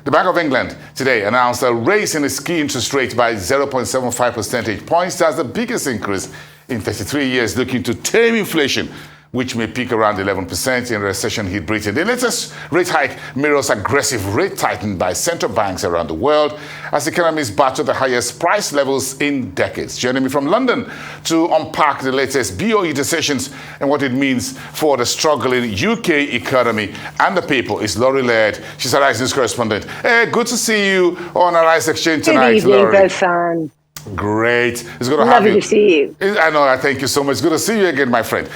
The Bank of England today announced a raise in its key interest rate by 0.75 percentage points. That's the biggest increase in 33 years, looking to tame inflation, which may peak around 11% in a recession hit Britain. The latest rate hike mirrors aggressive rate tightening by central banks around the world as economies battle the highest price levels in decades. Joining me from London to unpack the latest BOE decisions and what it means for the struggling UK economy and the people is Laurie Laird. She's our Rise News correspondent. Hey, good to see you on our Rise Exchange tonight, Good evening, Laurie. Bosan. Great. It's good to have you. Lovely to see you. I know. I thank you so much. Good to see you again, my friend.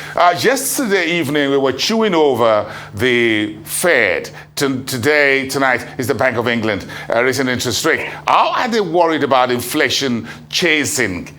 Yesterday evening, we were chewing over the Fed. Tonight is the Bank of England raising interest rate. How are they worried about inflation chasing?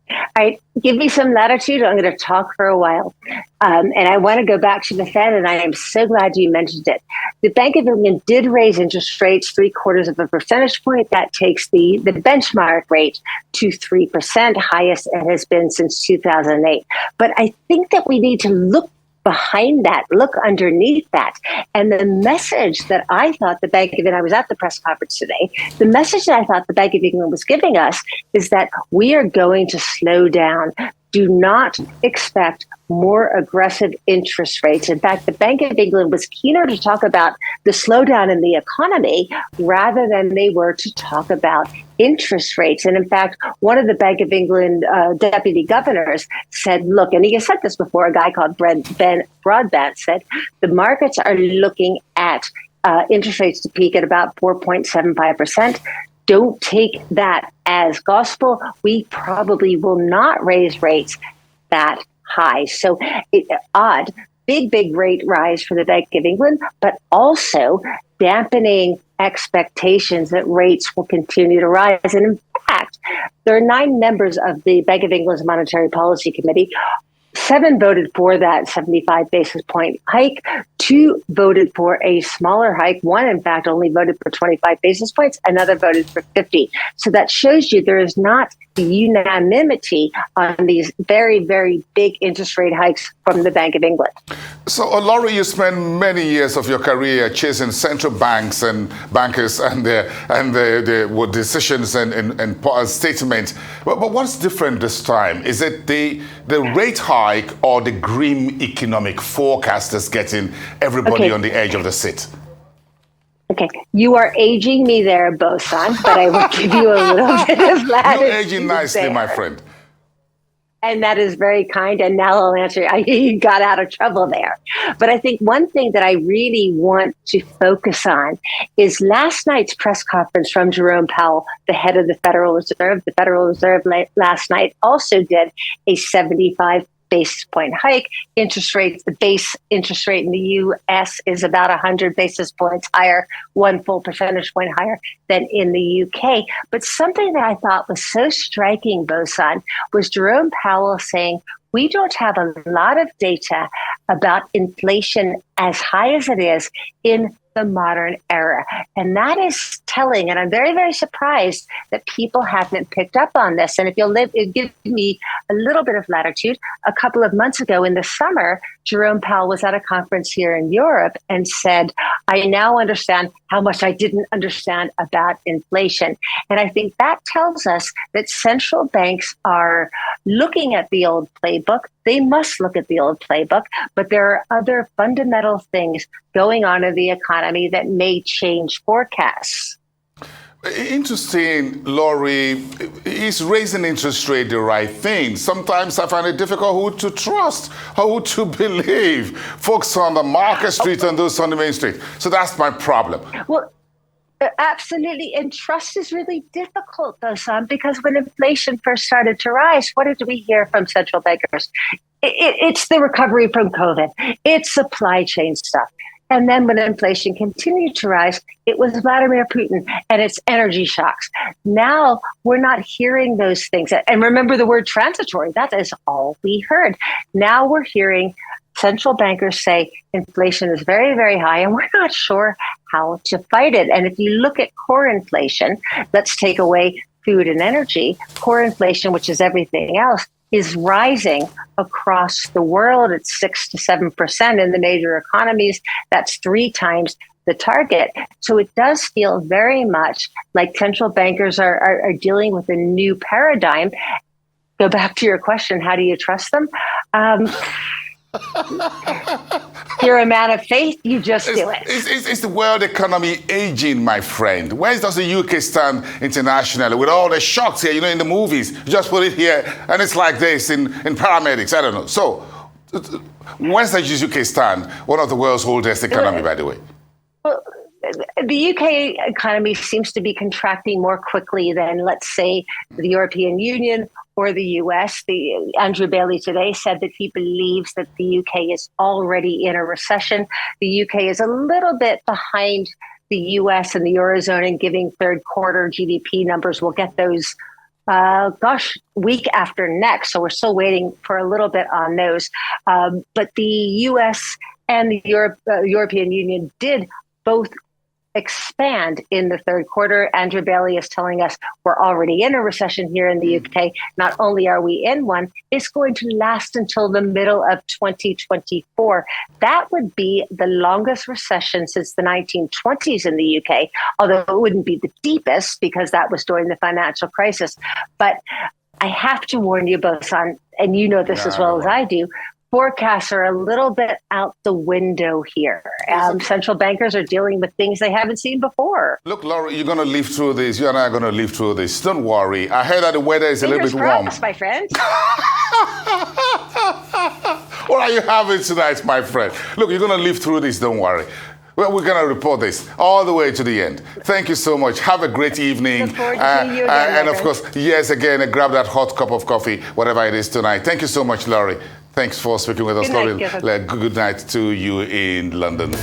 All right, give me some latitude. I'm going to talk for a while. And I want to go back to the Fed, and I am so glad you mentioned it. The Bank of England did raise interest rates 0.75 of a percentage point. That takes the benchmark rate to 3%, highest it has been since 2008. But I think that we need to look behind that, look underneath that. And the message that I thought the Bank of England, I was at the press conference today, the message that I thought the Bank of England was giving us is that we are going to slow down. Do not expect more aggressive interest rates. In fact, the Bank of England was keener to talk about the slowdown in the economy rather than they were to talk about interest rates. And in fact, one of the Bank of England deputy governors said, look, and he has said this before, a guy called Ben Broadbent said, the markets are looking at interest rates to peak at about 4.75%. Don't take that as gospel. We probably will not raise rates that high. So odd, big rate rise for the Bank of England, but also dampening expectations that rates will continue to rise. And in fact, there are 9 members of the Bank of England's Monetary Policy Committee. 7 voted for that 75 basis point hike. 2 voted for a smaller hike. 1, in fact, only voted for 25 basis points. Another voted for 50. So that shows you there is not unanimity on these very, very big interest rate hikes from the Bank of England. So, Laurie, you spent many years of your career chasing central banks and bankers and their decisions and statements. But what's different this time? Is it the rate hike or the grim economic forecast that's getting everybody on the edge of the seat? Okay, you are aging me there, Bosan, but I will give you a little bit of latitude. You're aging nicely, there. my friend. And that is very kind. And now I'll answer. You got out of trouble there. But I think one thing that I really want to focus on is last night's press conference from Jerome Powell, the head of the Federal Reserve. The Federal Reserve last night also did a 75 basis point hike. Interest rates, the base interest rate in the U.S. is about 100 basis points higher, 1 full percentage point higher than in the U.K. But something that I thought was so striking, Bosan, was Jerome Powell saying, we don't have a lot of data about inflation as high as it is in the modern era. And that is telling. And I'm very, very surprised that people haven't picked up on this. And if you'll give me a little bit of latitude, a couple of months ago in the summer, Jerome Powell was at a conference here in Europe and said, I now understand how much I didn't understand about inflation. And I think that tells us that central banks are looking at the old playbook. They must look at the old playbook, but there are other fundamental things going on in the economy that may change forecasts. Interesting, Laurie. Is raising interest rate the right thing? Sometimes I find it difficult who to trust, who to believe. Folks on the Market Street and those on the Main Street. So that's my problem. Well, absolutely. And trust is really difficult, though, Sam, because when inflation first started to rise, what did we hear from central bankers? It's the recovery from COVID. It's supply chain stuff. And then when inflation continued to rise, it was Vladimir Putin and its energy shocks. Now we're not hearing those things. And remember the word transitory. That is all we heard. Now we're hearing central bankers say inflation is very, very high, and we're not sure how to fight it. And if you look at core inflation, let's take away food and energy, core inflation, which is everything else, is rising across the world at 6 to 7% in the major economies. That's 3 times the target. So it does feel very much like central bankers are dealing with a new paradigm. Go back to your question, how do you trust them? You're a man of faith, you just do it. It's the world economy aging, my friend. Where does the UK stand internationally with all the shocks here, in the movies? You just put it here and it's like this in paramedics, I don't know. So, where does the UK stand? One of the world's oldest economy, by the way. Well, the UK economy seems to be contracting more quickly than, let's say, the European Union or the US. Andrew Bailey today said that he believes that the UK is already in a recession. The UK is a little bit behind the US and the Eurozone in giving third quarter GDP numbers. We'll get those, week after next. So we're still waiting for a little bit on those. But the US and the European Union did both expand in the third quarter. Andrew Bailey is telling us we're already in a recession here in the UK. Not only are we in one, it's going to last until the middle of 2024. That would be the longest recession since the 1920s in the UK, although it wouldn't be the deepest because that was during the financial crisis. But I have to warn you both on, and you know this as well as I do, forecasts are a little bit out the window here. Central bankers are dealing with things they haven't seen before. Look, Laurie, you're going to live through this. You and I are going to live through this. Don't worry. I heard that the weather is a little bit warm. My friend. What are you having tonight, my friend? Look, you're going to live through this. Don't worry. Well, we're going to report this all the way to the end. Thank you so much. Have a great evening. Look forward to seeing you again, and of course, yes, again, grab that hot cup of coffee, whatever it is tonight. Thank you so much, Laurie. Thanks for speaking with us. Good night, Good night to you in London.